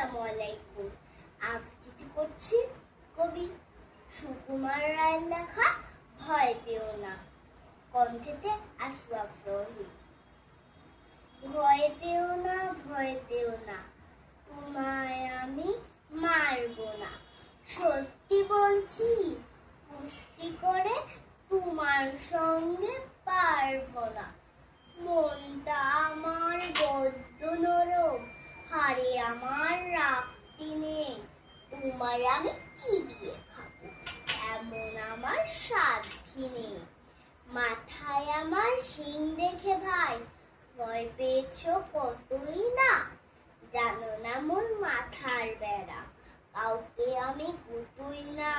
আসসালামু আলাইকুম। আবৃত্তি করছি কবি সুকুমার রায়ের লেখা ভয় পেও না। কণ্ঠেতে আসওয়াফ রহিম। ভয় পেও না, ভয় পেও না, তোমায় আমি মারব না। সত্যি বলছি, কুস্তি করে তোমার সঙ্গে পারব না। মনটা আমার বড্ড নরম, হারে আমার রাখতি নেই। তোমার আমি চিবিয়ে খাবো, এমন আমার সাধ্যি নেই। মাথায় আমার শিং দেখে ভাই ভয় পেয়েছো কতই না। জানো না মন মাথার বেড়া, কাউকে আমি কুতুই না।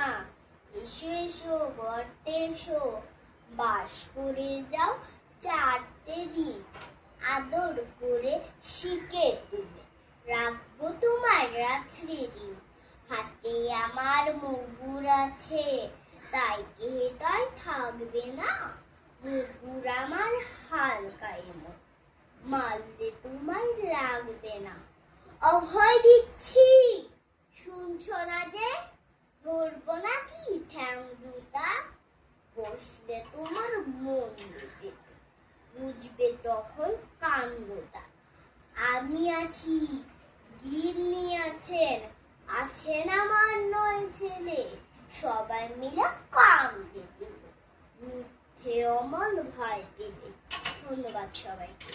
এসো এসো গর্তে এসো, বাস করে যাও 4টে দিন। আদর করে শিখে তুলে রাখবো তোমার রাত্রি দিন। হাতে আমার মুগুর আছে, তাই কে তাই থাকবে না। মুগুর আমার হালকাই মন, মারলে তোমার লাগবে না। অভয় দিচ্ছি, শুনছো না যে? ধরবো নাকি ঠ্যাং দুটা, বসলে তোমার মন যেতে, বুঝবে তখন কাণ্ডটা। আমি আছি, গিন্নি আছেন, আছেন আমার 9 ছেলে, সবাই মিলে কামড়ে দেব মিথ্যে অমল ভয় পেলে। ধন্যবাদ সবাইকে।